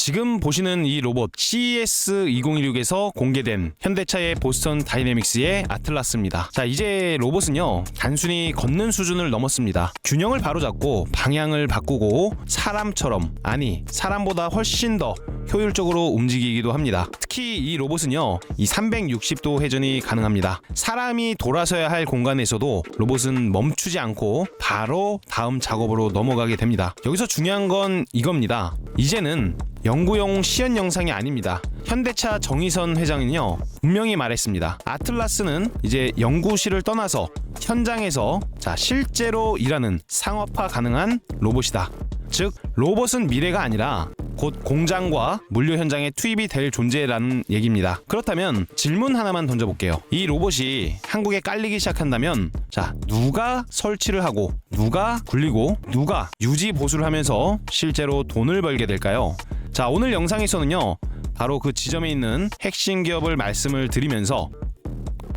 지금 보시는 이 로봇 CES 2016에서 공개된 현대차의 보스턴 다이내믹스의 아틀라스입니다. 자, 이제 로봇은요 단순히 걷는 수준을 넘었습니다. 균형을 바로잡고 방향을 바꾸고 사람처럼, 아니 사람보다 훨씬 더 효율적으로 움직이기도 합니다. 특히 이 로봇은요 이 360도 회전이 가능합니다. 사람이 돌아서야 할 공간에서도 로봇은 멈추지 않고 바로 다음 작업으로 넘어가게 됩니다. 여기서 중요한 건 이겁니다. 이제는 연구용 시연 영상이 아닙니다. 현대차 정의선 회장은요 분명히 말했습니다. 아틀라스는 이제 연구실을 떠나서 현장에서 실제로 일하는 상업화 가능한 로봇이다. 즉 로봇은 미래가 아니라 곧 공장과 물류 현장에 투입이 될 존재라는 얘기입니다. 그렇다면 질문 하나만 던져볼게요. 이 로봇이 한국에 깔리기 시작한다면 누가 설치를 하고 누가 굴리고 누가 유지 보수를 하면서 실제로 돈을 벌게 될까요? 오늘 영상에서는요 바로 그 지점에 있는 핵심 기업을 말씀을 드리면서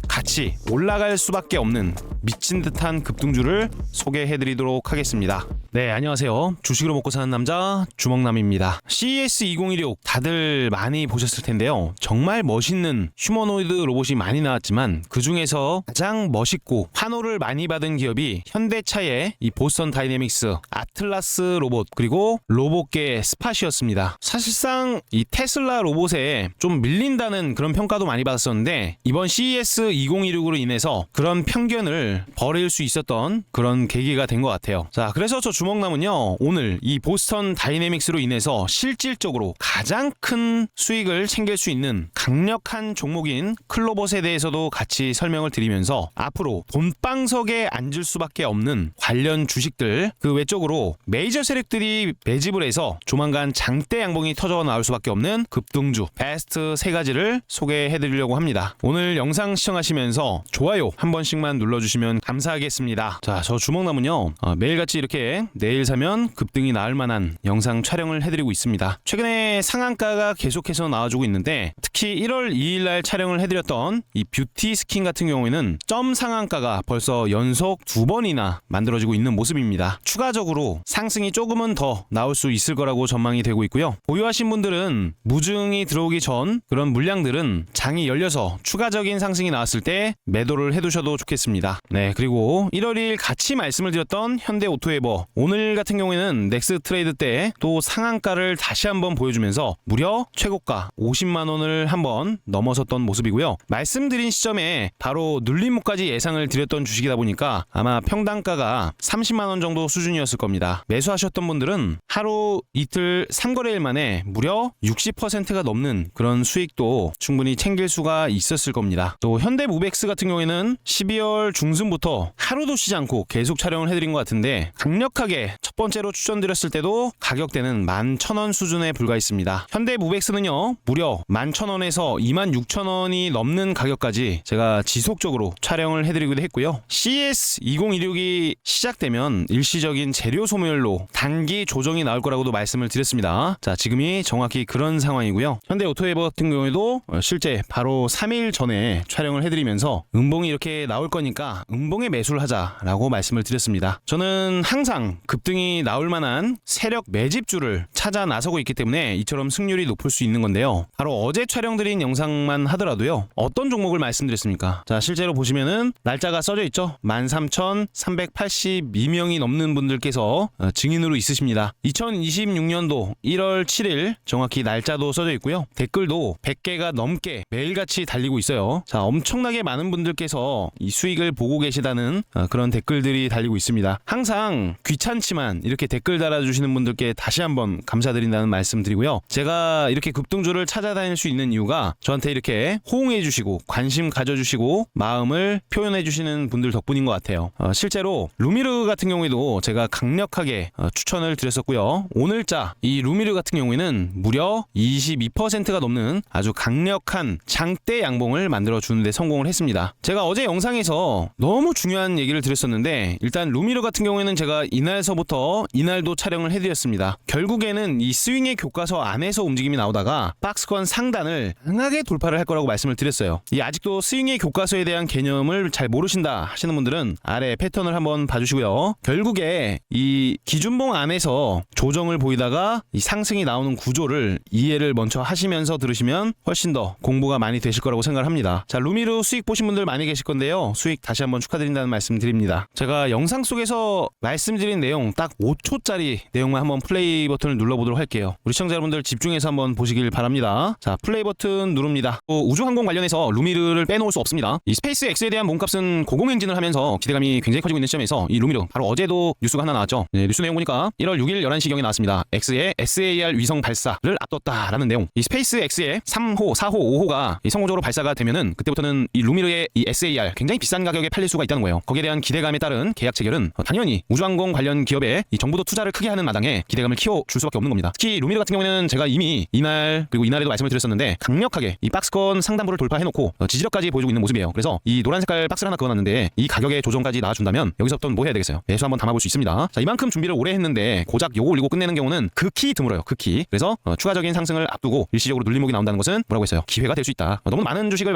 같이 올라갈 수밖에 없는 미친 듯한 급등주를 소개해드리도록 하겠습니다. 네, 안녕하세요. 주식으로 먹고 사는 남자 주먹남입니다. CES 2016 다들 많이 보셨을 텐데요. 정말 멋있는 휴머노이드 로봇이 많이 나왔지만 그 중에서 가장 멋있고 환호를 많이 받은 기업이 현대차의 이 보스턴 다이내믹스 아틀라스 로봇 그리고 로봇계 스팟이었습니다. 사실상 이 테슬라 로봇에 좀 밀린다는 그런 평가도 많이 받았었는데 이번 CES 2016으로 인해서 그런 편견을 버릴 수 있었던 그런 계기가 된 것 같아요. 그래서 저 주먹남은요 오늘 이 보스턴 다이내믹스로 인해서 실질적으로 가장 큰 수익을 챙길 수 있는 강력한 종목인 클로봇에 대해서도 같이 설명을 드리면서 앞으로 돈방석에 앉을 수밖에 없는 관련 주식들 그 외적으로 메이저 세력들이 매집을 해서 조만간 장대 양봉이 터져 나올 수밖에 없는 급등주 베스트 3가지를 소개해드리려고 합니다. 오늘 영상 시청하시면서 좋아요 한 번씩만 눌러주시면 감사하겠습니다. 저 주먹남은요 매일같이 이렇게 내일 사면 급등이 나을 만한 영상 촬영을 해드리고 있습니다. 최근에 상한가가 계속해서 나와주고 있는데 특히 1월 2일날 촬영을 해드렸던 이 뷰티 스킨 같은 경우에는 점 상한가가 벌써 연속 2번이나 만들어지고 있는 모습입니다. 추가적으로 상승이 조금은 더 나올 수 있을 거라고 전망이 되고 있고요. 보유하신 분들은 무증이 들어오기 전 그런 물량들은 장이 열려서 추가적인 상승이 나왔을 때 매도를 해두셔도 좋겠습니다. 네, 그리고 1월 2일 같이 말씀을 드렸던 현대오토에버 오늘 같은 경우에는 넥스 트레이드 때 또 상한가를 다시 한번 보여주면서 무려 최고가 50만원을 한번 넘어섰던 모습이고요. 말씀드린 시점에 바로 눌림목까지 예상을 드렸던 주식이다 보니까 아마 평단가가 30만원 정도 수준이었을 겁니다. 매수하셨던 분들은 하루 이틀 3거래일 만에 무려 60%가 넘는 그런 수익도 충분히 챙길 수가 있었을 겁니다. 또 현대무벡스 같은 경우에는 12월 중순부터 하루도 쉬지 않고 계속 촬영을 해드린 것 같은데 강력하게 첫 번째로 추천드렸을 때도 가격대는 11,000원 수준에 불과했습니다. 현대무벡스는요 무려 11,000원에서 26,000원이 넘는 가격까지 제가 지속적으로 촬영을 해드리기도 했고요. CES 2016이 시작되면 일시적인 재료 소멸로 단기 조정이 나올 거라고도 말씀을 드렸습니다. 지금이 정확히 그런 상황이고요. 현대오토에버 같은 경우에도 실제 바로 3일 전에 촬영을 해드리면서 음봉이 이렇게 나올 거니까 음봉에 매수를 하자라고 말씀을 드렸습니다. 저는 항상 급등이 나올 만한 세력 매집주를 찾아 나서고 있기 때문에 이처럼 승률이 높을 수 있는 건데요. 바로 어제 촬영드린 영상만 하더라도요. 어떤 종목을 말씀드렸습니까? 실제로 보시면은 날짜가 써져 있죠. 13,382명이 넘는 분들께서 증인으로 있으십니다. 2026년도 1월 7일 정확히 날짜도 써져 있고요. 댓글도 100개가 넘게 매일같이 달리고 있어요. 엄청나게 많은 분들께서 이 수익을 보고 계시다는 그런 댓글들이 달리고 있습니다. 항상 귀찮지만 이렇게 댓글 달아주시는 분들께 다시 한번 감사드린다는 말씀 드리고요. 제가 이렇게 급등주를 찾아다닐 수 있는 이유가 저한테 이렇게 호응해주시고 관심 가져주시고 마음을 표현해주시는 분들 덕분인 것 같아요. 실제로 루미르 같은 경우에도 제가 강력하게 추천을 드렸었고요. 오늘자 이 루미르 같은 경우에는 무려 22%가 넘는 아주 강력한 장대 양봉을 만들어주는데 성공을 했습니다. 제가 어제 영상에서 너무 중요한 얘기를 드렸었는데 일단 루미르 같은 경우에는 제가 이날서부터 이날도 촬영을 해드렸습니다. 결국에는 이 스윙의 교과서 안에서 움직임이 나오다가 박스권 상단을 강하게 돌파를 할 거라고 말씀을 드렸어요. 이 아직도 스윙의 교과서에 대한 개념을 잘 모르신다 하시는 분들은 아래 패턴을 한번 봐주시고요. 결국에 이 기준봉 안에서 조정을 보이다가 이 상승이 나오는 구조를 이해를 먼저 하시면서 들으시면 훨씬 더 공부가 많이 되실 거라고 생각을 합니다. 자, 루미르 수익 보신 분들 많이 계실 건데요. 수익 다시 한번 축하드린다는 말씀 드립니다. 제가 영상 속에서 말씀드린 내용 딱 5초짜리 내용만 한번 플레이 버튼을 눌러보도록 할게요. 우리 시청자 여러분들 집중해서 한번 보시길 바랍니다. 자, 플레이 버튼 누릅니다. 또 우주항공 관련해서 루미르를 빼놓을 수 없습니다. 이 스페이스 X에 대한 몸값은 고공행진을 하면서 기대감이 굉장히 커지고 있는 시점에서 이 루미르 바로 어제도 뉴스가 하나 나왔죠. 네, 뉴스 내용 보니까 1월 6일 11시경에 나왔습니다. X의 SAR 위성 발사를 앞뒀다라는 내용. 이 스페이스 X의 3호, 4호, 5호가 성공적으로 발사가 되면은 그때부터는 이 루미르의 이 SAR 굉장히 비싼 가격에 팔릴 수가 있다는 거예요. 거기에 대한 기대감에 따른 계약 체결은 당연히 우주항공 관련 기업에 이 정부도 투자를 크게 하는 마당에 기대감을 키워줄 수밖에 없는 겁니다. 특히 루미르 같은 경우에는 제가 이미 이날 그리고 이날에도 말씀을 드렸었는데 강력하게 이 박스권 상단부를 돌파해놓고 지지력까지 보여주고 있는 모습이에요. 그래서 이 노란 색깔 박스를 하나 그어놨는데 이 가격의 조정까지 나와준다면 여기서부터 뭐 해야 되겠어요? 매수 한번 담아볼 수 있습니다. 자, 이만큼 준비를 오래 했는데 고작 요거 올리고 끝내는 경우는 극히 드물어요. 극히. 그래서 추가적인 상승을 앞두고 일시적으로 눌림목이 나온다는 것은 뭐라고 했어요? 기회가 될 수 있다. 너무 많은 주식을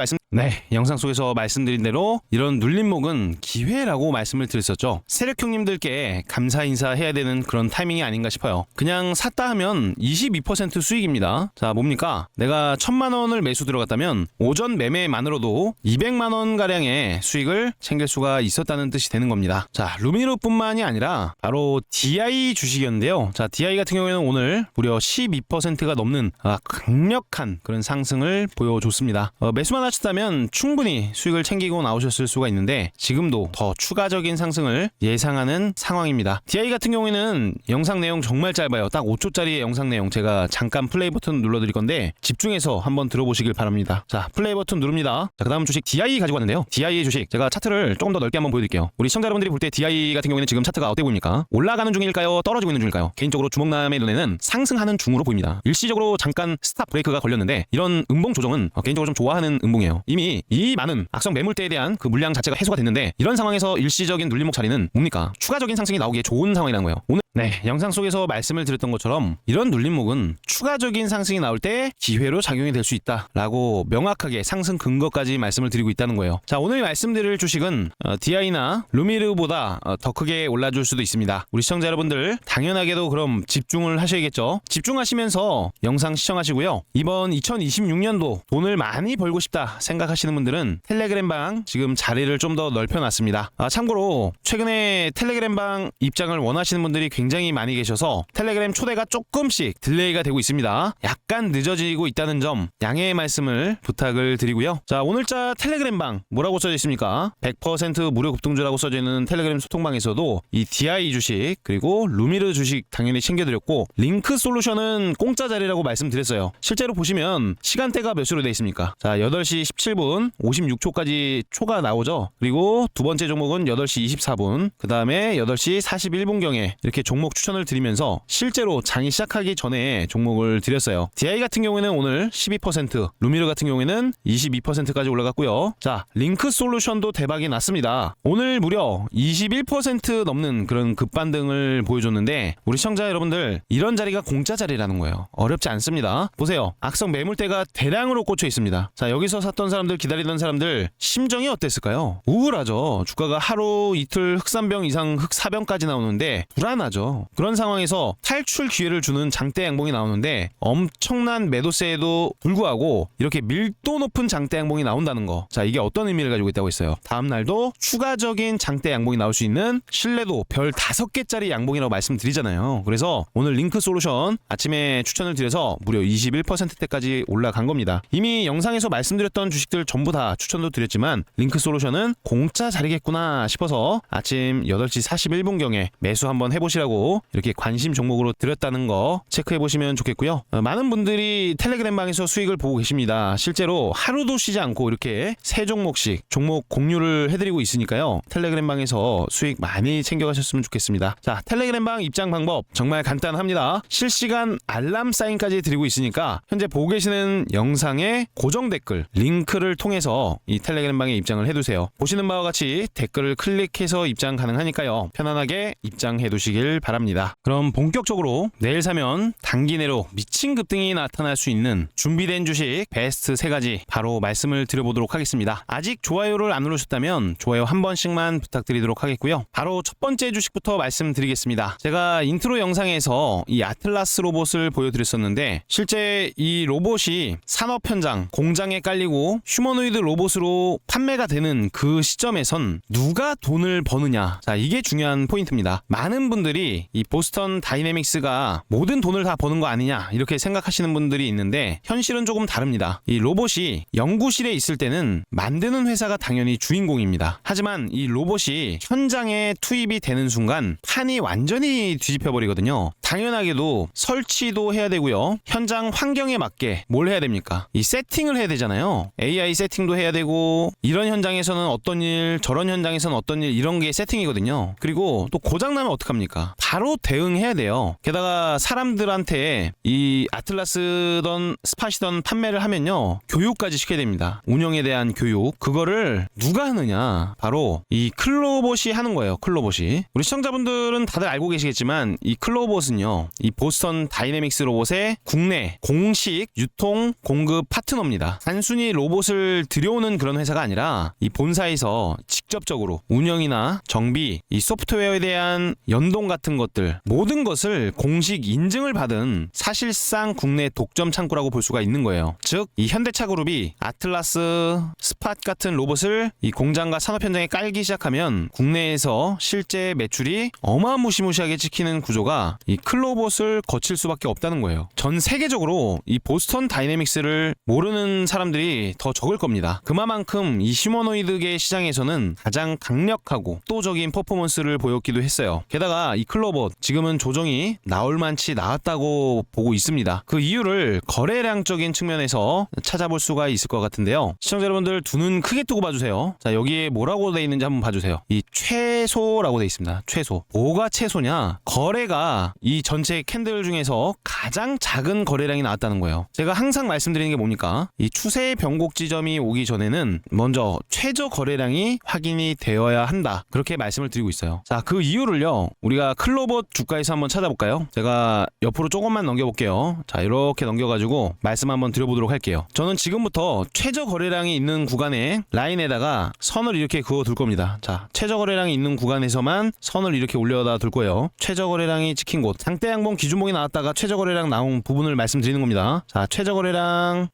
영상 속에서 말씀드린 대로 이런 눌림목은 기회라고 말씀을 드렸었죠. 세력 형님들께 감사 인사해야 되는 그런 타이밍이 아닌가 싶어요. 그냥 샀다 하면 22% 수익입니다. 자, 뭡니까? 내가 1000만 원을 매수 들어갔다면 오전 매매만으로도 200만 원 가량의 수익을 챙길 수가 있었다는 뜻이 되는 겁니다. 자, 루미르뿐만이 아니라 바로 DI 주식이었는데요. 자, DI 같은 경우에는 오늘 무려 12%가 넘는 강력한 그런 상승을 보여줬습니다. 매수만 하셨다면 충분히 수익을 챙기고 나오셨을 수가 있는데 지금도 더 추가적인 상승을 예상하는 상황입니다. DI 같은 경우에는 영상 내용 정말 짧아요. 딱 5초짜리의 영상 내용 제가 잠깐 플레이 버튼 눌러드릴 건데 집중해서 한번 들어보시길 바랍니다. 자, 플레이 버튼 누릅니다. 자, 그 다음 주식 DI 가지고 왔는데요. DI 주식 제가 차트를 조금 더 넓게 한번 보여드릴게요. 우리 시청자 여러분들이 볼 때 DI 같은 경우에는 지금 차트가 어때 보입니까? 올라가는 중일까요? 떨어지고 있는 중일까요? 개인적으로 주목남의 눈에는 상승하는 중으로 보입니다. 일시적으로 잠깐 스탑 브레이크가 걸렸는데 이런 음봉 조정은 개인적으로 좀 좋아하는 음봉이에요. 이미 이 많은 악성 매물대에 대한 그 물량 자체가 해소가 됐는데 이런 상황에서 일시적인 눌림목 자리는 뭡니까? 추가적인 상승이 나오기에 좋은 상황이라는 거예요. 오늘 영상 속에서 말씀을 드렸던 것처럼 이런 눌림목은 추가적인 상승이 나올 때 기회로 작용이 될 수 있다라고 명확하게 상승 근거까지 말씀을 드리고 있다는 거예요. 자, 오늘 말씀드릴 주식은 DI나 루미르보다 더 크게 올라줄 수도 있습니다. 우리 시청자 여러분들 당연하게도 그럼 집중을 하셔야겠죠. 집중하시면서 영상 시청하시고요. 이번 2026년도 돈을 많이 벌고 싶다 생각하시는 분들은 텔레그램방 지금 자리를 좀 더 넓혀놨습니다. 참고로 최근에 텔레그램방 입장을 원하시는 분들이 굉장히 많이 계셔서 텔레그램 초대가 조금씩 딜레이가 되고 있습니다. 약간 늦어지고 있다는 점 양해의 말씀을 부탁을 드리고요. 자, 오늘자 텔레그램방 뭐라고 써져 있습니까? 100% 무료 급등주라고 써져 있는 텔레그램 소통방에서도 이 DI 주식 그리고 루미르 주식 당연히 챙겨드렸고 링크 솔루션은 공짜 자리라고 말씀드렸어요. 실제로 보시면 시간대가 몇 시로 되어 있습니까? 자, 8시 17분 56초까지 초가 나오죠. 그리고 두 번째 종목은 8시 24분 그 다음에 8시 41분경에 이렇게 종목 추천을 드리면서 실제로 장이 시작하기 전에 종목을 드렸어요. DI 같은 경우에는 오늘 12%, 루미르 같은 경우에는 22%까지 올라갔고요. 자, 링크 솔루션도 대박이 났습니다. 오늘 무려 21% 넘는 그런 급반등을 보여줬는데 우리 시청자 여러분들 이런 자리가 공짜 자리라는 거예요. 어렵지 않습니다. 보세요. 악성 매물대가 대량으로 꽂혀 있습니다. 자, 여기서 샀던 사람들 기다리던 사람들 심정이 어땠을까요? 우울하죠. 주가가 하루 이틀 흑3병 이상 흑4병까지 나오는데 불안하죠. 그런 상황에서 탈출 기회를 주는 장대 양봉이 나오는데 엄청난 매도세에도 불구하고 이렇게 밀도 높은 장대 양봉이 나온다는 거. 자, 이게 어떤 의미를 가지고 있다고 했어요? 다음날도 추가적인 장대 양봉이 나올 수 있는 신뢰도 별 5개짜리 양봉이라고 말씀드리잖아요. 그래서 오늘 링크 솔루션 아침에 추천을 드려서 무려 21%대까지 올라간 겁니다. 이미 영상에서 말씀드렸던 주식들 전부 다 추천도 드렸지만 링크 솔루션은 공짜 자리겠구나 싶어서 아침 8시 41분경에 매수 한번 해보시라고 이렇게 관심 종목으로 드렸다는 거 체크해보시면 좋겠고요. 많은 분들이 텔레그램방에서 수익을 보고 계십니다. 실제로 하루도 쉬지 않고 이렇게 3종목씩 종목 공유를 해드리고 있으니까요. 텔레그램방에서 수익 많이 챙겨가셨으면 좋겠습니다. 자, 텔레그램방 입장 방법 정말 간단합니다. 실시간 알람 사인까지 드리고 있으니까 현재 보고 계시는 영상의 고정 댓글 링크를 통해서 이 텔레그램방에 입장을 해두세요. 보시는 보시는 바와 같이 댓글을 클릭해서 입장 가능하니까요. 편안하게 입장해 두시길 바랍니다. 그럼 본격적으로 내일 사면 단기 내로 미친 급등이 나타날 수 있는 준비된 주식 베스트 3가지 바로 말씀을 드려보도록 하겠습니다. 아직 좋아요를 안 누르셨다면 좋아요 한 번씩만 부탁드리도록 하겠고요. 바로 첫 번째 주식부터 말씀드리겠습니다. 제가 인트로 영상에서 이 아틀라스 로봇을 보여드렸었는데 실제 이 로봇이 산업 현장, 공장에 깔리고 휴머노이드 로봇으로 판매가 되는 그 시점에선 누가 돈을 버느냐, 자 이게 중요한 포인트입니다. 많은 분들이 이 보스턴 다이내믹스가 모든 돈을 다 버는 거 아니냐 이렇게 생각하시는 분들이 있는데 현실은 조금 다릅니다. 이 로봇이 연구실에 있을 때는 만드는 회사가 당연히 주인공입니다. 하지만 이 로봇이 현장에 투입이 되는 순간 판이 완전히 뒤집혀 버리거든요. 당연하게도 설치도 해야 되고요. 현장 환경에 맞게 뭘 해야 됩니까? 이 세팅을 해야 되잖아요. AI 세팅도 해야 되고, 이런 현장에서는 어떤 일, 저런 현장에서는 어떤 일, 이런 게 세팅이거든요. 그리고 또 고장나면 어떡합니까? 바로 대응해야 돼요. 게다가 사람들한테 이 아틀라스던 스팟이던 판매를 하면요, 교육까지 시켜야 됩니다. 운영에 대한 교육. 그거를 누가 하느냐? 바로 이 클로봇이 하는 거예요. 클로봇이. 우리 시청자분들은 다들 알고 계시겠지만 이 클로봇은요, 이 보스턴 다이내믹스 로봇의 국내 공식 유통 공급 파트너입니다. 단순히 로봇을 들여오는 그런 회사가 아니라 이 본사에서 직접적으로 운영이나 정비, 이 소프트웨어에 대한 연동 같은 것들, 모든 것을 공식 인증을 받은 사실상 국내 독점 창구라고 볼 수가 있는 거예요. 즉, 이 현대차 그룹이 아틀라스, 스팟 같은 로봇을 이 공장과 산업 현장에 깔기 시작하면 국내에서 실제 매출이 어마무시무시하게 찍히는 구조가 이 클로봇을 거칠 수밖에 없다는 거예요. 전 세계적으로 이 보스턴 다이내믹스를 모르는 사람들이 더 적을 겁니다. 그만큼 이 휴머노이드계 시장에서는 가장 강력하고 압도적인 퍼포먼스를 보였기도 했어요. 게다가 이 클로봇 지금은 조정이 나올 만치 나왔다고 보고 있습니다. 그 이유를 거래량적인 측면에서 찾아볼 수가 있을 것 같은데요. 시청자 여러분들 두 눈 크게 뜨고 봐주세요. 자, 여기에 뭐라고 돼 있는지 한번 봐주세요. 이 최소라고 돼 있습니다. 최소. 뭐가 최소냐? 거래가 이 전체 캔들 중에서 가장 작은 거래량이 나왔다는 거예요. 제가 항상 말씀드리는 게 뭡니까? 이 추세 변곡 지점이 오기 전에는 먼저 최저 거래량이 확인이 되어야 한다. 그렇게 말씀을 드리고 있어요. 자, 그 이유를요, 우리가 클로봇 주가에서 한번 찾아볼까요? 제가 옆으로 조금만 넘겨볼게요. 자, 이렇게 넘겨가지고 말씀 한번 드려보도록 할게요. 저는 지금부터 최저 거래량이 있는 구간에 라인에다가 선을 이렇게 그어둘 겁니다. 자, 최저 거래량이 있는 구간에서만 선을 이렇게 올려다 둘 거예요. 최저 거래량이 찍힌 곳, 장대 양봉 기준봉이 나왔다가 최저 거래량 나온 부분을 말씀드리는 겁니다. 자, 최저 거래량,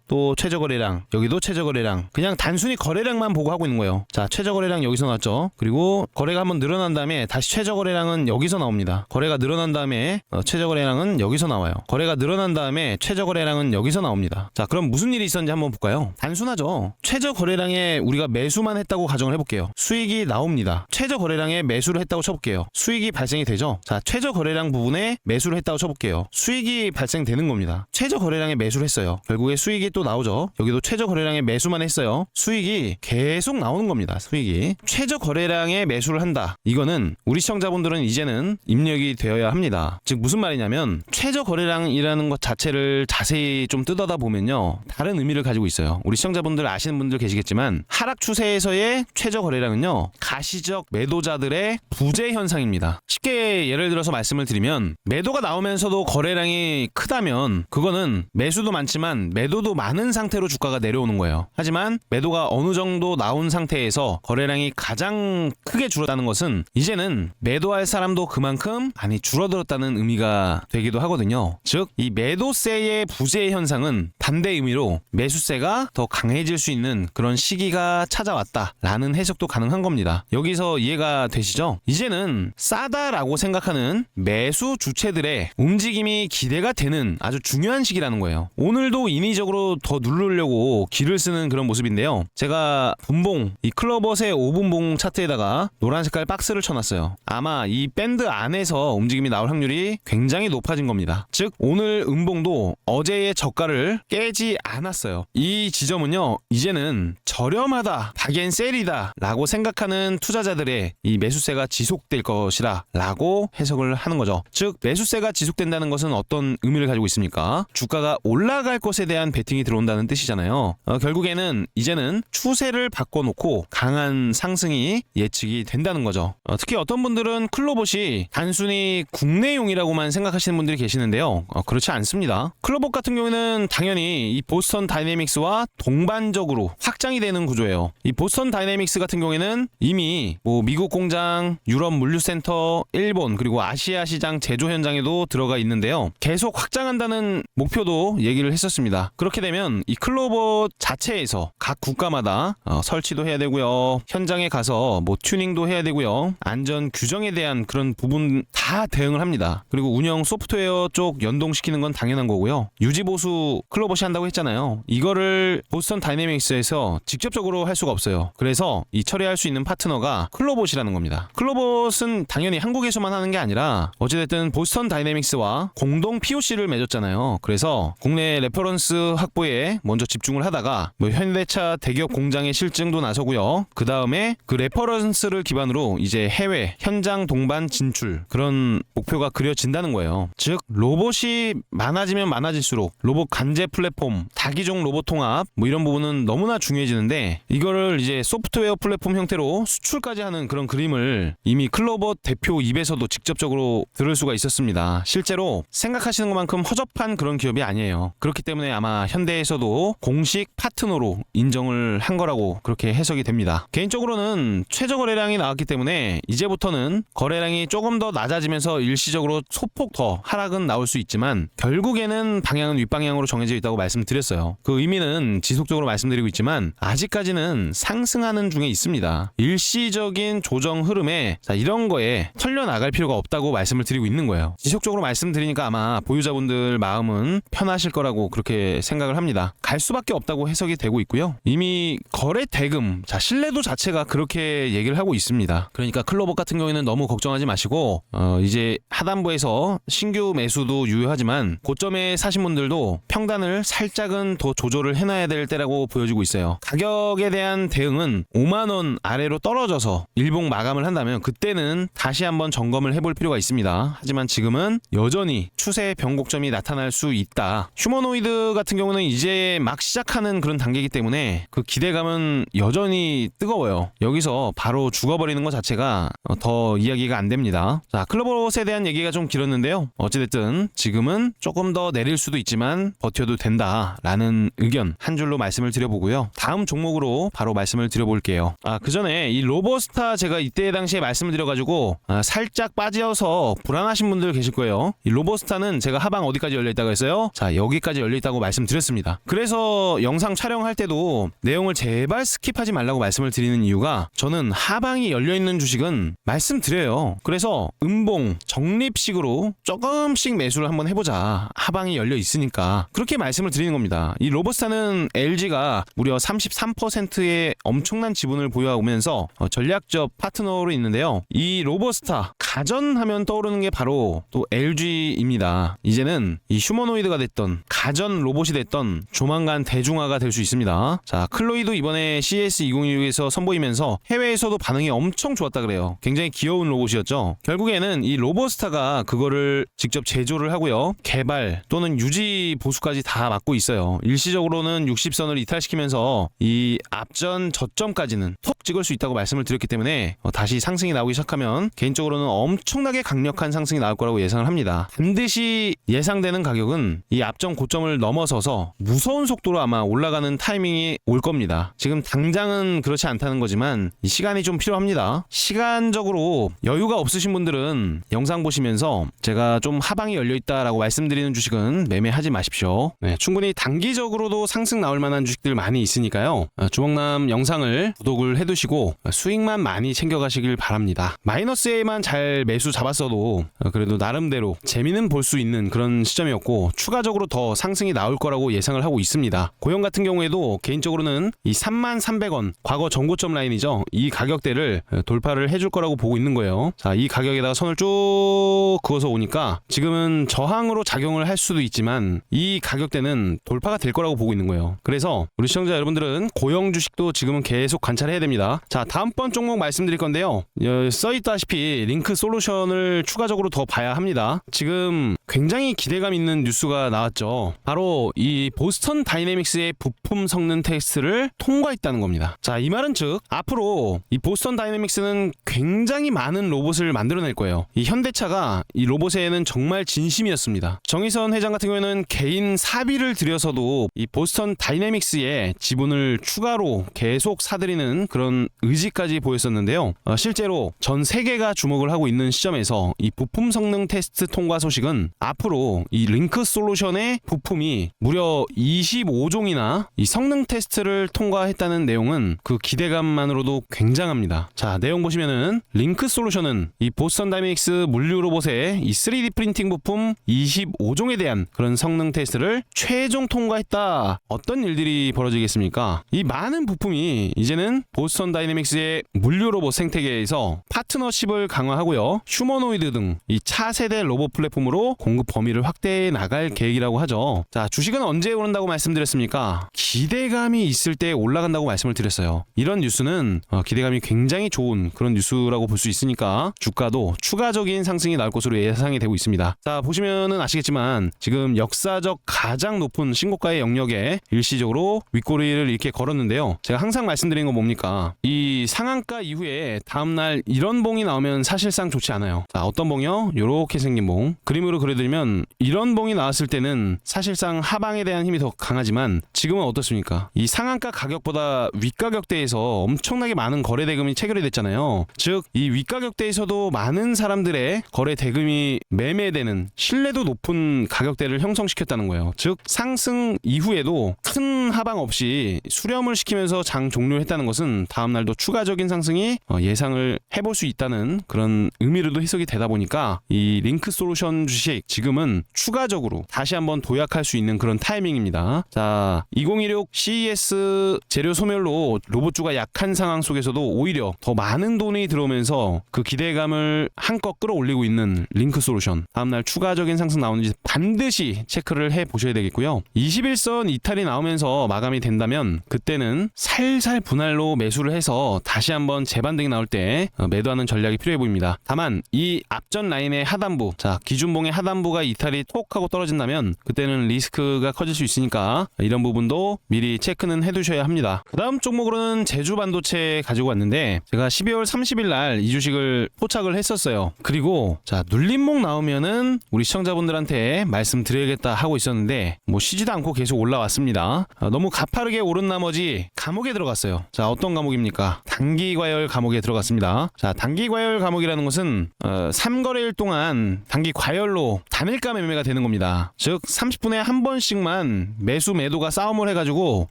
또 최저 거래량, 여기도 최저 거래량. 그냥 단순히 거래량만 보고 하고 있는 거예요. 자, 최저 거래량 여기서 나왔죠. 그리고 거래가 한번 늘어난 다음에 다시 최저 거래량은 여기서 나옵니다. 거래가 늘어난 다음에 최저 거래량은 여기서 나와요. 거래가 늘어난 다음에 최저 거래량은 여기서 나옵니다. 자, 그럼 무슨 일이 있었는지 한번 볼까요? 단순하죠. 최저 거래량에 우리가 매수만 했다고 가정을 해볼게요. 수익이 나옵니다. 최저 거래량에 매수를 했다고 쳐볼게요. 수익이 발생이 되죠. 자, 최저 거래량 부분에 매수를 했다고 쳐볼게요. 수익이 발생되는 겁니다. 최저 거래량에 매수를 했어요. 결국에 수익이 또 나오죠. 여기도 최저 거래량에 매수만 했어요. 수익이 계속 나오는 겁니다. 수익이. 최저 거래량에 매수를 한다. 이거는 우리 시청자분들은 이제는 입력이 되어야 합니다. 즉 무슨 말이냐면 최저 거래량이라는 것 자체를 자세히 좀 뜯어다 보면요, 다른 의미를 가지고 있어요. 우리 시청자분들 아시는 분들 계시겠지만 하락 추세에서의 최저 거래량은요, 가시적 매도자들의 부재 현상입니다. 쉽게 예를 들어서 말씀을 드리면 매도가 나오면서도 거래량이 크다면 그거는 매수도 많지만 매도도 많은 상태로 주가가 내려오는 거예요. 하지만 매도가 어느 정도 나온 상태에서 거래량이 가장 크게 줄었다는 것은 이제는 매도할 사람도 그만큼 많이 줄어들었다는 의미가 되기도 하거든요. 즉, 이 매도세의 부재 현상은 반대 의미로 매수세가 더 강해질 수 있는 그런 시기가 찾아왔다라는 해석도 가능한 겁니다. 여기서 이해가 되시죠? 이제는 싸다라고 생각하는 매수 주체들의 움직임이 기대가 되는 아주 중요한 시기라는 거예요. 오늘도 인위적으로 더 누르려고 기를 쓰는 그런 모습인데요. 제가 분봉, 이 클로봇의 5분봉 차트에다가 노란 색깔 박스를 쳐놨어요. 아마 이 밴드 안에서 움직임이 나올 확률이 굉장히 높아진 겁니다. 즉, 오늘 음봉도 어제의 저가를 깨지 않았어요. 이 지점은요, 이제는 저렴하다, 박앤셀이다 라고 생각하는 투자자들의 이 매수세가 지속될 것이다 라고 해석을 하는 거죠. 즉, 매수세가 지속된다는 것은 어떤 의미를 가지고 있습니까? 주가가 올라갈 것에 대한 베팅이 들어온다는 뜻이잖아요. 결국에는 이제는 추세를 틀을 바꿔놓고 강한 상승이 예측이 된다는 거죠. 특히 어떤 분들은 클로봇이 단순히 국내용이라고만 생각하시는 분들이 계시는데요. 그렇지 않습니다. 클로봇 같은 경우에는 당연히 이 보스턴 다이내믹스와 동반적으로 확장이 되는 구조예요. 이 보스턴 다이내믹스 같은 경우에는 이미 미국 공장, 유럽 물류센터, 일본 그리고 아시아 시장 제조 현장에도 들어가 있는데요. 계속 확장한다는 목표도 얘기를 했었습니다. 그렇게 되면 이 클로봇 자체에서 각 국가마다 설치도 해야 되고요. 현장에 가서 튜닝도 해야 되고요. 안전 규정에 대한 그런 부분 다 대응을 합니다. 그리고 운영 소프트웨어 쪽 연동시키는 건 당연한 거고요. 유지보수 클로봇이 한다고 했잖아요. 이거를 보스턴 다이내믹스에서 직접적으로 할 수가 없어요. 그래서 이 처리할 수 있는 파트너가 클로봇이라는 겁니다. 클로봇은 당연히 한국에서만 하는 게 아니라 어찌됐든 보스턴 다이내믹스와 공동 POC를 맺었잖아요. 그래서 국내 레퍼런스 확보에 먼저 집중을 하다가 현대차 대기업 공장의 실증도 나서고요. 그 다음에 그 레퍼런스를 기반으로 이제 해외 현장 동반 진출 그런 목표가 그려진다는 거예요. 즉 로봇이 많아지면 많아질수록 로봇 관제 플랫폼, 다기종 로봇 통합 이런 부분은 너무나 중요해지는데 이거를 이제 소프트웨어 플랫폼 형태로 수출까지 하는 그런 그림을 이미 클로봇 대표 입에서도 직접적으로 들을 수가 있었습니다. 실제로 생각하시는 것만큼 허접한 그런 기업이 아니에요. 그렇기 때문에 아마 현대에서도 공식 파트너로 인정을 한 거라고 그렇게 해석이 됩니다. 개인적으로는 최저 거래량이 나왔기 때문에 이제부터는 거래량이 조금 더 낮아지면서 일시적으로 소폭 더 하락은 나올 수 있지만 결국에는 방향은 윗방향으로 정해져 있다고 말씀드렸어요. 그 의미는 지속적으로 말씀드리고 있지만 아직까지는 상승하는 중에 있습니다. 일시적인 조정 흐름에 이런 거에 털려나갈 필요가 없다고 말씀을 드리고 있는 거예요. 지속적으로 말씀드리니까 아마 보유자분들 마음은 편하실 거라고 그렇게 생각을 합니다. 갈 수밖에 없다고 해석이 되고 있고요. 이미 거래 대금, 신뢰도 자체가 그렇게 얘기를 하고 있습니다. 그러니까 클로봇 같은 경우에는 너무 걱정하지 마시고 이제 하단부에서 신규 매수도 유효하지만 고점에 사신 분들도 평단을 살짝은 더 조절을 해놔야 될 때라고 보여지고 있어요. 가격에 대한 대응은 5만원 아래로 떨어져서 일봉 마감을 한다면 그때는 다시 한번 점검을 해볼 필요가 있습니다. 하지만 지금은 여전히 추세 변곡점이 나타날 수 있다. 휴머노이드 같은 경우는 이제 막 시작하는 그런 단계이기 때문에 그 기대감은 여전히 뜨거워요. 여기서 바로 죽어버리는 것 자체가 더 이야기가 안 됩니다. 자, 클로봇에 대한 얘기가 좀 길었는데요. 어찌됐든 지금은 조금 더 내릴 수도 있지만 버텨도 된다라는 의견 한 줄로 말씀을 드려보고요. 다음 종목으로 바로 말씀을 드려볼게요. 그 전에 이 로보스타 제가 이때 당시에 말씀을 드려가지고 살짝 빠져서 불안하신 분들 계실 거예요. 이 로보스타는 제가 하방 어디까지 열려있다고 했어요? 자, 여기까지 열려있다고 말씀드렸습니다. 그래서 영상 촬영할 때도 내용을 제발 스킵하지 말라고 말씀을 드리는 이유가 저는 하방이 열려있는 주식은 말씀드려요. 그래서 음봉 적립식으로 조금씩 매수를 한번 해보자. 하방이 열려있으니까 그렇게 말씀을 드리는 겁니다. 이 로보스타는 LG가 무려 33%의 엄청난 지분을 보유하면서 전략적 파트너로 있는데요. 이 로보스타 가전하면 떠오르는 게 바로 또 LG입니다. 이제는 이 휴머노이드가 됐던 가전 로봇이 됐던 조만간 대중화가 될 수 있습니다. 자, 클로이도 이번에 CES 2016에서 선보이면서 해외에서도 반응이 엄청 좋았다 그래요. 굉장히 귀여운 로봇이었죠. 결국에는 이 로보스타가 그거를 직접 제조를 하고요. 개발 또는 유지 보수까지 다 맡고 있어요. 일시적으로는 60선을 이탈시키면서 이 앞전 저점까지는 톡 찍을 수 있다고 말씀을 드렸기 때문에 다시 상승이 나오기 시작하면 개인적으로는 엄청나게 강력한 상승이 나올 거라고 예상을 합니다. 반드시 예상되는 가격은 이 앞전 고점을 넘어서서 무서운 속도로 아마 올라가는 타이밍이 올 겁니다. 지금 당장은 그렇지 않다는 거지만 이 시간이 좀 필요합니다. 시간적으로 여유가 없으신 분들은 영상 보시면서 제가 좀 하방이 열려있다라고 말씀드리는 주식은 매매하지 마십시오. 네, 충분히 단기적으로도 상승 나올 만한 주식들 많이 있으니까요. 주먹남 영상을 구독을 해두시고 수익만 많이 챙겨가시길 바랍니다. 마이너스에만 잘 매수 잡았어도 그래도 나름대로 재미는 볼 수 있는 그런 시점이었고 추가적으로 더 상승이 나올 거라고 예상을 하고 있습니다. 고영 같은 경우에도 개인적으로는 이 33,300원 과거 전고점 라인이죠. 이 가격대를 돌파를 해줄 거라고 보고 있는 거예요. 자, 이 가격에다가 선을 쭉 그어서 오니까 지금은 저항으로 작용을 할 수도 있지만 이 가격대는 돌파가 될 거라고 보고 있는 거예요. 그래서 우리 시청자 여러분들은 고영 주식도 지금은 계속 관찰해야 됩니다. 자, 다음번 종목 말씀드릴 건데요. 써있다시피 링크 솔루션을 추가적으로 더 봐야 합니다. 지금 굉장히 기대감 있는 뉴스가 나왔죠. 바로 이 보스턴 다이내믹스의 부품 성능 테스트를 통과했다. 있다는 겁니다. 자, 이 말은 즉 앞으로 이 보스턴 다이내믹스는 굉장히 많은 로봇을 만들어낼 거예요. 이 현대차가 이 로봇에는 정말 진심이었습니다. 정의선 회장 같은 경우에는 개인 사비를 들여서도 이 보스턴 다이내믹스에 지분을 추가로 계속 사들이는 그런 의지까지 보였었는데요. 실제로 전 세계가 주목을 하고 있는 시점에서 이 부품 성능 테스트 통과 소식은 앞으로 이 링크 솔루션의 부품이 무려 25종이나 이 성능 테스트를 통과했다는 내용은 그 기대감만으로도 굉장합니다. 자, 내용 보시면은 링크 솔루션은 이 보스턴 다이내믹스 물류 로봇의 이 3D 프린팅 부품 25종에 대한 그런 성능 테스트를 최종 통과했다. 어떤 일들이 벌어지겠습니까? 이 많은 부품이 이제는 보스턴 다이내믹스의 물류 로봇 생태계에서 파트너십을 강화하고요. 휴머노이드 등 이 차세대 로봇 플랫폼으로 공급 범위를 확대해 나갈 계획이라고 하죠. 자, 주식은 언제 오른다고 말씀드렸습니까? 기대감이 있을 때 올라간다고 말씀을 드렸어요. 이런 뉴스는 기대감이 굉장히 좋은 그런 뉴스라고 볼 수 있으니까 주가도 추가적인 상승이 나올 것으로 예상이 되고 있습니다. 자, 보시면은 아시겠지만 지금 역사적 가장 높은 신고가의 영역에 일시적으로 윗꼬리를 이렇게 걸었는데요. 제가 항상 말씀드리는 건 뭡니까? 이 상한가 이후에 다음날 이런 봉이 나오면 사실상 좋지 않아요. 자, 어떤 봉이요? 요렇게 생긴 봉. 그림으로 그려드리면 이런 봉이 나왔을 때는 사실상 하방에 대한 힘이 더 강하지만 지금은 어떻습니까? 이 상한가 가격보다 윗가격대에서 엄청나게 많은 거래 대금이 체결이 됐잖아요. 즉 이 윗가격대에서도 많은 사람들의 거래 대금이 매매되는 신뢰도 높은 가격대를 형성시켰다는 거예요. 즉 상승 이후에도 큰 하방 없이 수렴을 시키면서 장 종료했다는 것은 다음날도 추가적인 상승이 예상을 해볼 수 있다는 그런 의미로도 해석이 되다 보니까 이 링크 솔루션 주식 지금은 추가적으로 다시 한번 도약할 수 있는 그런 타이밍입니다. 자, 2016 CES 재료 소멸로 로봇주가 약한 상황 속에서도 오히려 더 많은 돈이 들어오면서 그 기대감을 한껏 끌어올리고 있는 링크 솔루션, 다음날 추가적인 상승 나오는지 반드시 체크를 해보셔야 되겠고요. 21선 이탈이 나오면서 마감이 된다면 그때는 살살 분할로 매수를 해서 다시 한번 재반등이 나올 때 매도하는 전략이 필요해 보입니다. 다만 이 앞전 라인의 하단부, 자, 기준봉의 하단부가 이탈이 톡 하고 떨어진다면 그때는 리스크가 커질 수 있으니까 이런 부분도 미리 체크는 해두셔야 합니다. 그 다음 종목으로는 제주반도체 가지고 왔는데 제가 12월 30일 날 이 주식을 포착을 했었어요. 그리고 자, 눌림목 나오면은 우리 시청자분들한테 말씀드려야겠다 하고 있었는데 뭐 쉬지도 않고 계속 올라왔습니다. 너무 가파르게 오른 나머지 감옥에 들어갔어요. 자, 어떤 감옥입니까? 단기과열 감옥에 들어갔습니다. 자, 단기과열 감옥이라는 것은 3거래일 동안 단기과열로 단일가 매매가 되는 겁니다. 즉 30분에 한 번씩만 매수 매도가 싸움을 해가지고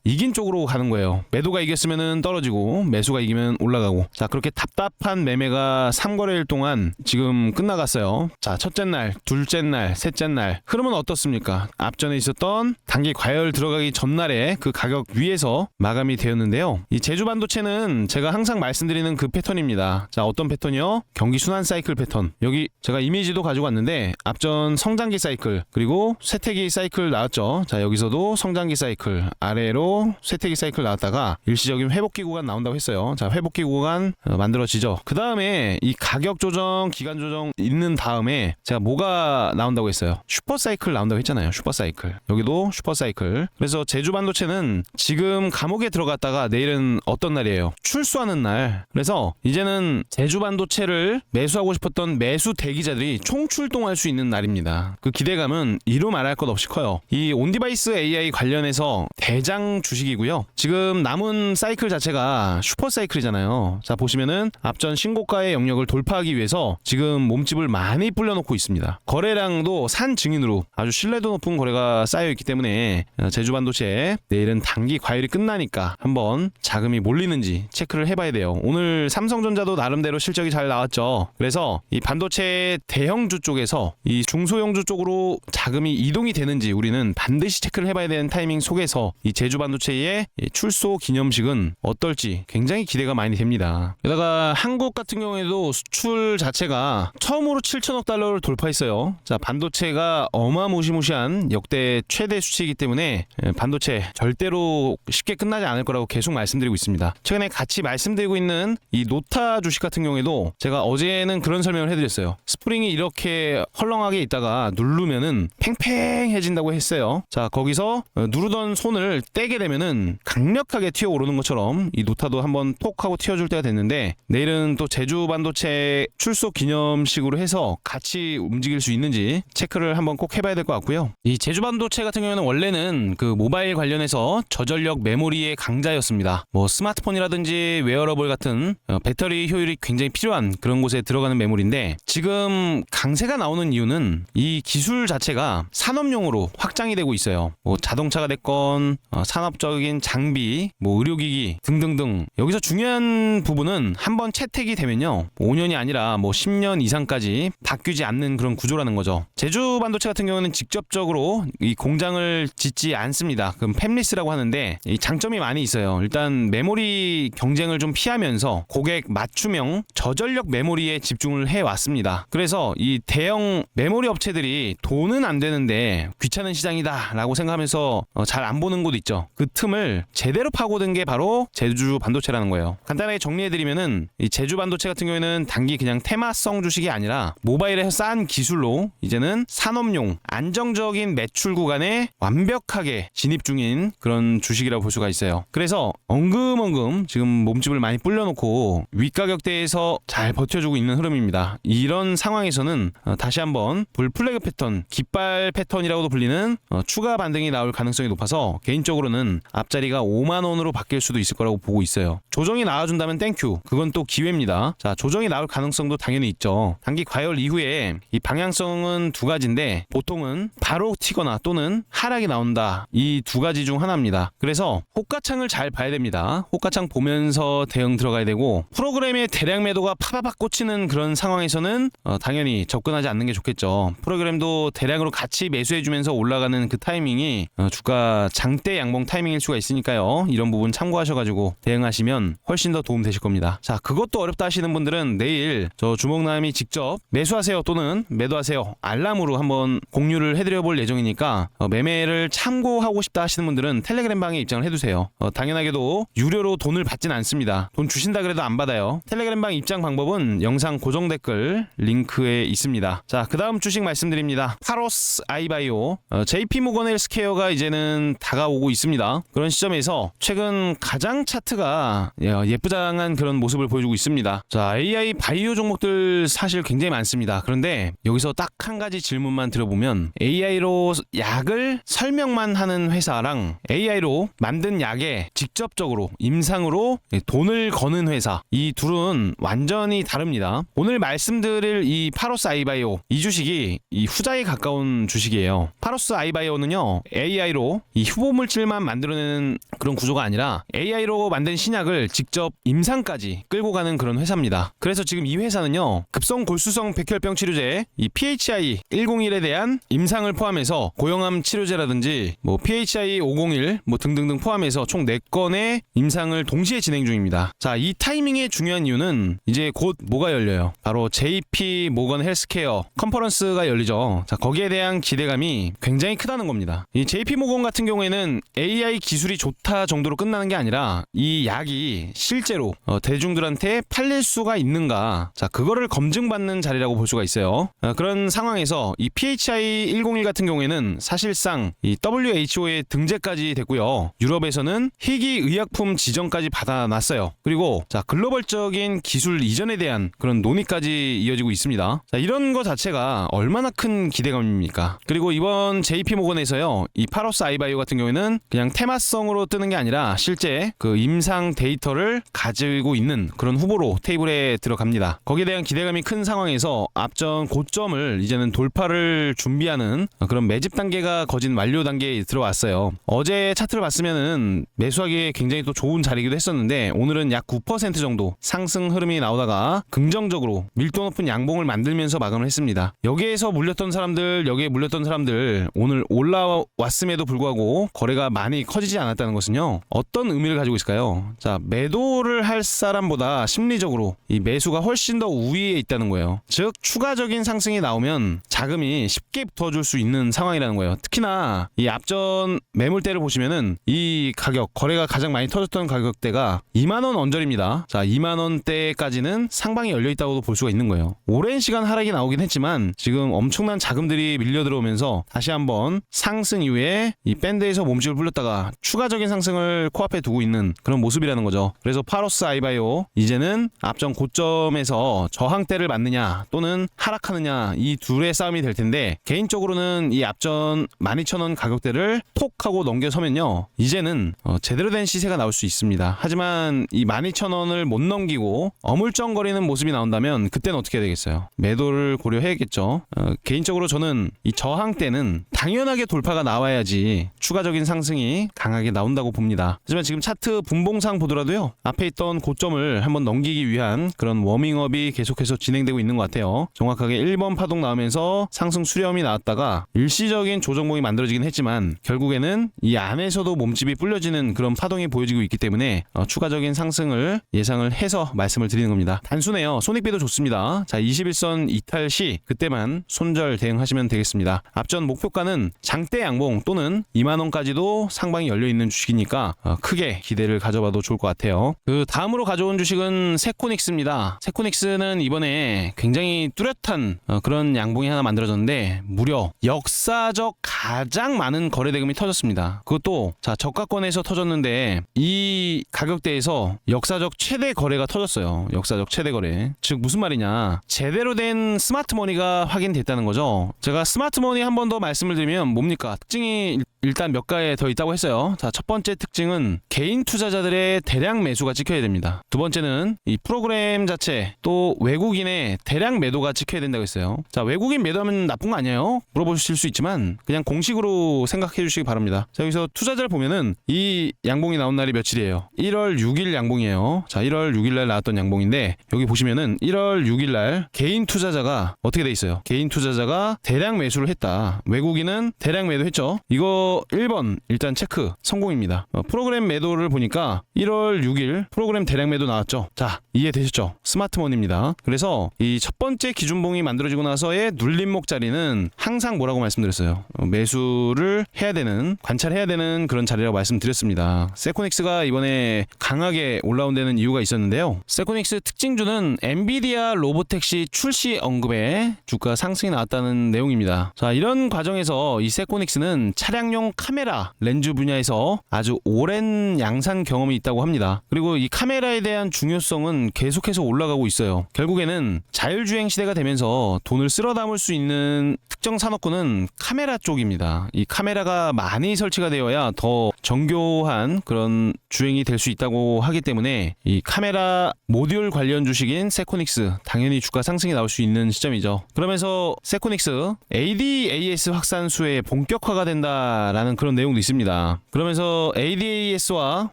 이긴 쪽으로 가는 거예요. 매도가 이겼으면 떨어지고 매수가 이기면 올라가고, 자, 그렇게 답답한 매매가 3거래일 동안 지금 끝나갔어요. 자, 첫째 날, 둘째 날, 셋째 날 흐름은 어떻습니까? 앞전에 있었던 단기 과열 들어가기 전날에 그 가격 위에서 마감이 되었는데요. 이 제주반도체는 제가 항상 말씀드리는 그 패턴입니다. 자, 어떤 패턴이요? 경기 순환 사이클 패턴. 여기 제가 이미지도 가지고 왔는데 앞전 성장기 사이클 그리고 쇠퇴기 사이클 나왔죠. 자, 여기서도 성장기 사이클, 아래로 쇠퇴기 사이클 나왔다가 일시적인 회복기 구간 나온다고 했어요. 자, 회복기 구간 만들어지죠. 그 다음에 이 가격 조정, 기간 조정 있는 다음에 제가 뭐가 나온다고 했어요? 슈퍼 사이클 나온다고 했잖아요. 슈퍼 사이클. 여기도 슈퍼 사이클. 그래서 제주반도체는 지금 감옥에 들어갔다가 내일은 어떤 날이에요? 출소하는 날. 그래서 이제는 제주반도체를 매수하고 싶었던 매수 대기자들이 총출동할 수 있는 날입니다. 그 기대감은 이루 말할 것 없이 커요. 이 온디바이스 AI 관련해서 대장 주식이고요. 지금 남은 사이클 자체가 슈퍼 사이클이잖아요. 자, 보시면은 앞전 신고가의 영역을 돌파하기 위해서 지금 몸집을 많이 불려놓고 있습니다. 거래량도 산 증인으로 아주 신뢰도 높은 거래가 쌓여있기 때문에 제주반도체 내일은 단기 과열이 끝나니까 한번 자금이 몰리는지 체크를 해봐야 돼요. 오늘 삼성전자도 나름대로 실적이 잘 나왔죠. 그래서 이 반도체 대형주 쪽에서 이 중소형주 쪽으로 자금이 이동이 되는지 우리는 반드시 체크를 해봐야 되는 타이밍 속에서 이 제주반도체의 출소 기념식은 어떨지 굉장히 기대가 많이 됩니다. 게다가 한국 같은 경우에도 수출 자체가 처음으로 7천억 달러를 돌파했어요. 자, 반도체가 어마무시무시한 역대 최대 수치이기 때문에 반도체 절대로 쉽게 끝나지 않을 거라고 계속 말씀드리고 있습니다. 최근에 같이 말씀드리고 있는 이 노타 주식 같은 경우에도 제가 어제는 그런 설명을 해드렸어요. 스프링이 이렇게 헐렁하게 있다가 누르면은 팽팽해진다고 했어요. 자, 거기서 누르던 손을 떼게 되면은 강력한 뾰족하게 튀어오르는 것처럼 이 노타도 한번 톡 하고 튀어줄 때가 됐는데, 내일은 또 제주 반도체 출소 기념식으로 해서 같이 움직일 수 있는지 체크를 한번 꼭 해봐야 될 것 같고요. 이 제주 반도체 같은 경우에는 원래는 그 모바일 관련해서 저전력 메모리의 강자였습니다. 뭐 스마트폰이라든지 웨어러블 같은 배터리 효율이 굉장히 필요한 그런 곳에 들어가는 메모리인데, 지금 강세가 나오는 이유는 이 기술 자체가 산업용으로 확장이 되고 있어요. 뭐 자동차가 됐건 산업적인 장비, 뭐 의료기기 등등등. 여기서 중요한 부분은 한번 채택이 되면요, 5년이 아니라 뭐 10년 이상까지 바뀌지 않는 그런 구조라는 거죠. 제주 반도체 같은 경우는 직접적으로 이 공장을 짓지 않습니다. 그럼 팹리스라고 하는데, 이 장점이 많이 있어요. 일단 메모리 경쟁을 좀 피하면서 고객 맞춤형 저전력 메모리에 집중을 해왔습니다. 그래서 이 대형 메모리 업체들이 돈은 안 되는데 귀찮은 시장이다 라고 생각하면서 잘 안 보는 곳 있죠. 그 틈을 제대로 파고든 게 바로 제주 반도체라는 거예요. 간단하게 정리해드리면은, 이 제주 반도체 같은 경우에는 단기 그냥 테마성 주식이 아니라 모바일에서 쌓은 기술로 이제는 산업용 안정적인 매출 구간에 완벽하게 진입 중인 그런 주식이라고 볼 수가 있어요. 그래서 엉금엉금 지금 몸집을 많이 불려놓고 윗가격대에서 잘 버텨주고 있는 흐름입니다. 이런 상황에서는 다시 한번 불플래그 패턴, 깃발 패턴이라고도 불리는 추가 반등이 나올 가능성이 높아서 개인적으로는 앞자리가 5만원으로 바뀔 수도 있을 거라고 보고 있어요. 조정이 나와준다면 땡큐, 그건 또 기회입니다. 자, 조정이 나올 가능성도 당연히 있죠. 단기 과열 이후에 이 방향성은 두 가지인데, 보통은 바로 튀거나 또는 하락이 나온다, 이 두 가지 중 하나입니다. 그래서 호가창을 잘 봐야 됩니다. 호가창 보면서 대응 들어가야 되고, 프로그램의 대량 매도가 파바박 꽂히는 그런 상황에서는 당연히 접근하지 않는 게 좋겠죠. 프로그램도 대량으로 같이 매수해주면서 올라가는 그 타이밍이 주가 장대 양봉 타이밍일 수가 있으니까요. 이런 부분 참고하셔가지고 대응하시면 훨씬 더 도움 되실 겁니다. 자, 그것도 어렵다 하시는 분들은 내일 저 주목남이 직접 매수하세요 또는 매도하세요 알람으로 한번 공유를 해드려 볼 예정이니까, 매매를 참고하고 싶다 하시는 분들은 텔레그램 방에 입장을 해두세요. 당연하게도 유료로 돈을 받진 않습니다. 돈 주신다 그래도 안 받아요. 텔레그램 방 입장 방법은 영상 고정 댓글 링크에 있습니다. 자, 그 다음 주식 말씀드립니다. 파로스 아이바이오, JP모건 헬스케어가 이제는 다가오고 있습니다. 그런 시점에서 최근 가장 차트가 예쁘장한 그런 모습을 보여주고 있습니다. 자, AI 바이오 종목들 사실 굉장히 많습니다. 그런데 여기서 딱 한 가지 질문만 들어보면, AI로 약을 설명만 하는 회사랑 AI로 만든 약에 직접적으로 임상으로 돈을 거는 회사, 이 둘은 완전히 다릅니다. 오늘 말씀드릴 이 파로스 아이바이오, 이 주식이 이 후자에 가까운 주식이에요. 파로스 아이바이오는요, AI로 이 후보물질만 만들어내는 그런 구조가 아니라 AI로 만든 신약을 직접 임상까지 끌고 가는 그런 회사입니다. 그래서 지금 이 회사는요, 급성 골수성 백혈병 치료제 이 PHI 101에 대한 임상을 포함해서 고형암 치료제라든지 뭐 PHI 501 뭐 등등등 포함해서 총 4건의 임상을 동시에 진행 중입니다. 자, 이 타이밍의 중요한 이유는 이제 곧 뭐가 열려요? 바로 JP 모건 헬스케어 컨퍼런스가 열리죠. 자, 거기에 대한 기대감이 굉장히 크다는 겁니다. 이 JP 모건 같은 경우에는 AI 기술이 좋다 정도로 끝나는 게 아니라 이 약이 실제로 대중들한테 팔릴 수가 있는가, 자, 그거를 검증받는 자리라고 볼 수가 있어요. 그런 상황에서 이 PHI 101 같은 경우에는 사실상 이 WHO의 등재까지 됐고요. 유럽에서는 희귀 의약품 지정까지 받아놨어요. 그리고 자, 글로벌적인 기술 이전에 대한 그런 논의까지 이어지고 있습니다. 자, 이런 거 자체가 얼마나 큰 기대감입니까? 그리고 이번 JP모건에서요, 이 파로스 아이바이오 같은 경우에는 그냥 테마성으로 뜨는 게 아니라 실제 그 임상 데이터를 가지고 있는 그런 후보로 테이블에 들어갑니다. 거기에 대한 기대감이 큰 상황에서 앞전 고점을 이제는 돌파를 준비하는 그런 매집 단계가 거진 완료 단계에 들어왔어요. 어제 차트를 봤으면은 매수하기에 굉장히 또 좋은 자리이기도 했었는데, 오늘은 약 9% 정도 상승 흐름이 나오다가 긍정적으로 밀도 높은 양봉을 만들면서 마감을 했습니다. 여기에 물렸던 사람들 오늘 올라왔음에도 불구하고 거래가 많이 커지지 않았다는 것은요, 어떤 의미를 가지고 있을까요? 자, 매도를 할 사람보다 심리적으로 이 매수가 훨씬 더 우위에 있다는 거예요. 즉, 추가적인 상승이 나오면 자금이 쉽게 붙어줄 수 있는 상황이라는 거예요. 특히나 이 앞전 매물대를 보시면은 이 가격, 거래가 가장 많이 터졌던 가격대가 2만원 언저리입니다. 자, 2만원대까지는 상방이 열려있다고도 볼 수가 있는 거예요. 오랜 시간 하락이 나오긴 했지만 지금 엄청난 자금들이 밀려 들어오면서 다시 한번 상승 이후에 이 밴드에서 몸집을 불렸다가 추가적인 상승을 상승을 코앞에 두고 있는 그런 모습이라는 거죠. 그래서 파로스 아이바이오 이제는 앞전 고점에서 저항대를 맞느냐 또는 하락하느냐 이 둘의 싸움이 될 텐데, 개인적으로는 이 앞전 12,000원 가격대를 톡 하고 넘겨서면요 이제는 제대로 된 시세가 나올 수 있습니다. 하지만 이 12,000원을 못 넘기고 어물쩡거리는 모습이 나온다면 그때는 어떻게 해야 되겠어요? 매도를 고려해야겠죠. 개인적으로 저는 이 저항대는 당연하게 돌파가 나와야지 추가적인 상승이 강하게 나온다고 봅니다. 하지만 지금 차트 분봉상 보더라도요 앞에 있던 고점을 한번 넘기기 위한 그런 워밍업이 계속해서 진행되고 있는 것 같아요. 정확하게 1번 파동 나오면서 상승 수렴이 나왔다가 일시적인 조정봉이 만들어지긴 했지만 결국에는 이 안에서도 몸집이 불려지는 그런 파동이 보여지고 있기 때문에 추가적인 상승을 예상을 해서 말씀을 드리는 겁니다. 단순해요. 손익비도 좋습니다. 자, 21선 이탈 시 그때만 손절 대응하시면 되겠습니다. 앞전 목표가는 장대 양봉 또는 2만원까지도 상방이 열려있는 주식이니까 크게 기대를 가져봐도 좋을 것 같아요. 그 다음으로 가져온 주식은 세코닉스입니다. 세코닉스는 이번에 굉장히 뚜렷한 그런 양봉이 하나 만들어졌는데 무려 역사적 가장 많은 거래대금이 터졌습니다. 그것도 자 저가권에서 터졌는데 이 가격대에서 역사적 최대 거래가 터졌어요. 역사적 최대 거래. 즉 무슨 말이냐, 제대로 된 스마트머니가 확인됐다는 거죠. 제가 스마트머니 한 번 더 말씀을 드리면 뭡니까? 특징이 일단 몇 가지 더 있다고 했어요. 자, 첫 번째 특징은 개인 투자자들의 대량 매수가 찍혀야 됩니다. 두 번째는 이 프로그램 자체 또 외국인의 대량 매도가 찍혀야 된다고 했어요. 자, 외국인 매도하면 나쁜 거 아니에요? 물어보실 수 있지만 그냥 공식으로 생각해 주시기 바랍니다. 자, 여기서 투자자를 보면은 이 양봉이 나온 날이 며칠이에요? 1월 6일 양봉이에요. 자, 1월 6일 날 나왔던 양봉인데 여기 보시면은 1월 6일 날 개인 투자자가 어떻게 돼 있어요? 개인 투자자가 대량 매수를 했다. 외국인은 대량 매도했죠. 이거 1번 일단 체크 성공입니다. 프로그램 매도를 보니까 1월 6일 프로그램 대량 매도 나왔죠. 자, 이해되셨죠? 스마트머니입니다. 그래서 이 첫 번째 기준봉이 만들어지고 나서의 눌림목 자리는 항상 뭐라고 말씀드렸어요? 매수를 해야 되는, 관찰해야 되는 그런 자리라고 말씀드렸습니다. 세코닉스가 이번에 강하게 올라온 데는 이유가 있었는데요. 세코닉스 특징주는 엔비디아 로보택시 출시 언급에 주가 상승이 나왔다는 내용입니다. 자, 이런 과정에서 이 세코닉스는 차량용 카메라 렌즈 분야에서 아주 오랜 양산 경험이 있다고 합니다. 그리고 이 카메라에 대한 중요성은 계속해서 올라가고 있어요. 결국에는 자율주행 시대가 되면서 돈을 쓸어 담을 수 있는 특정 산업군은 카메라 쪽입니다. 이 카메라가 많이 설치가 되어야 더 정교한 그런 주행이 될 수 있다고 하기 때문에 이 카메라 모듈 관련 주식인 세코닉스 당연히 주가 상승이 나올 수 있는 시점이죠. 그러면서 세코닉스 ADAS 확산 수의 본격화가 된다라는 그런 내용도 있습니다. 그러면서 ADAS와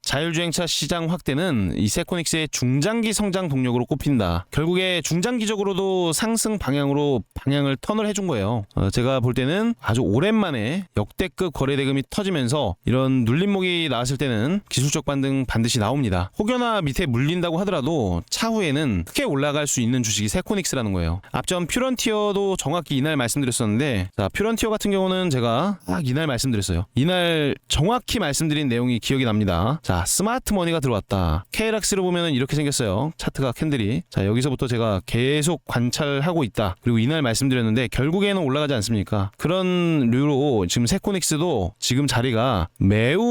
자율주행차 시장 확대는 이 세코닉스의 중장기 성장 동력으로 꼽힌다. 결국에 중장기적으로도 상승 방향으로 방향을 턴을 해준 거예요. 제가 볼 때는 아주 오랜만에 역대급 거래대금이 터지면서 이런 눌림목이 나왔을 때는 기술적 반등 반드시 나옵니다. 혹여나 밑에 물린다고 하더라도 차후에는 크게 올라갈 수 있는 주식이 세코닉스라는 거예요. 앞전 퓨런티어도 정확히 이날 말씀드렸었는데, 자, 퓨런티어 같은 경우는 제가 이날 말씀드렸어요. 이날 정확히 말씀드린 내용이 기억이 납니다. 자, 스마트머니가 들어왔다. KLX를 보면은 이렇게 생겼어요. 차트가 캔들이. 자, 여기서부터 제가 계속 관찰하고 있다. 그리고 이날 말씀드렸는데 결국에는 올라가지 않습니까? 그런 류로 지금 세코닉스도 지금 자리가 매우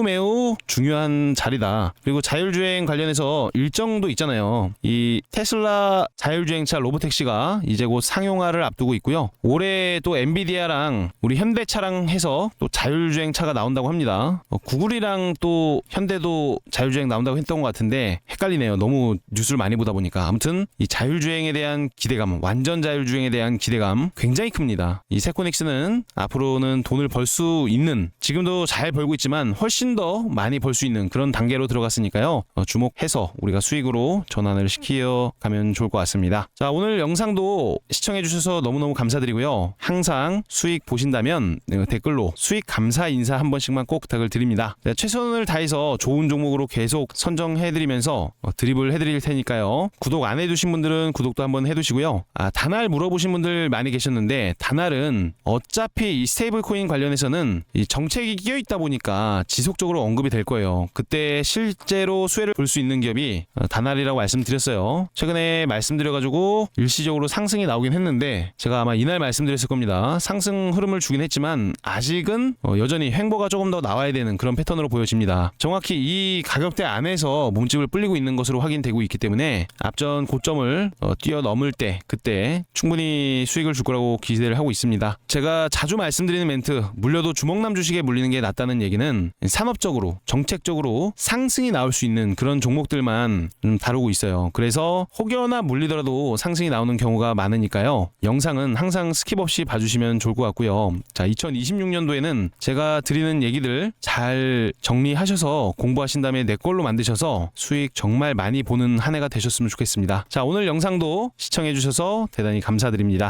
중요한 자리다. 그리고 자율주행 관련해서 일정도 있잖아요. 이 테슬라 자율주행차 로보택시가 이제 곧 상용화를 앞두고 있고요. 올해 또 엔비디아랑 우리 현대차랑 해서 또 자율주행차가 나온다고 합니다. 구글이랑 또 현대도 자율주행 나온다고 했던 것 같은데 헷갈리네요. 너무 뉴스를 많이 보다 보니까. 아무튼 이 자율주행에 대한 기대감, 완전 자율주행에 대한 기대감 굉장히 큽니다. 이 세코닉스는 앞으로는 돈을 벌 수 있는, 지금도 잘 벌고 있지만 훨씬 더 많이 벌 수 있는 그런 단계로 들어갔으니까요. 주목해서 우리가 수익으로 전환을 시켜 가면 좋을 것 같습니다. 자, 오늘 영상도 시청해 주셔서 너무너무 감사드리고요. 항상 수익 보신다면 댓글로 수익 감사 인사 한 번씩만 꼭 부탁을 드립니다. 최선을 다해서 좋은 종목으로 계속 선정해드리면서 드립을 해드릴 테니까요. 구독 안 해두신 분들은 구독도 한번 해두시고요. 다날 물어보신 분들 많이 계셨는데, 다날은 어차피 이 스테이블 코인 관련해서는 이 정책이 끼어 있다 보니까 지속 지속적으로 언급이 될 거예요. 그때 실제로 수혜를 볼 수 있는 기업이 다날이라고 말씀드렸어요. 최근에 말씀드려가지고 일시적으로 상승이 나오긴 했는데 제가 아마 이날 말씀드렸을 겁니다. 상승 흐름을 주긴 했지만 아직은 여전히 횡보가 조금 더 나와야 되는 그런 패턴으로 보여집니다. 정확히 이 가격대 안에서 몸집을 불리고 있는 것으로 확인되고 있기 때문에 앞전 고점을 뛰어넘을 때 그때 충분히 수익을 줄 거라고 기대를 하고 있습니다. 제가 자주 말씀드리는 멘트, 물려도 주먹남 주식에 물리는 게 낫다는 얘기는 산업적으로 정책적으로 상승이 나올 수 있는 그런 종목들만 다루고 있어요. 그래서 혹여나 물리더라도 상승이 나오는 경우가 많으니까요. 영상은 항상 스킵 없이 봐주시면 좋을 것 같고요. 자, 2026년도에는 제가 드리는 얘기들 잘 정리하셔서 공부하신 다음에 내 걸로 만드셔서 수익 정말 많이 보는 한 해가 되셨으면 좋겠습니다. 자, 오늘 영상도 시청해주셔서 대단히 감사드립니다.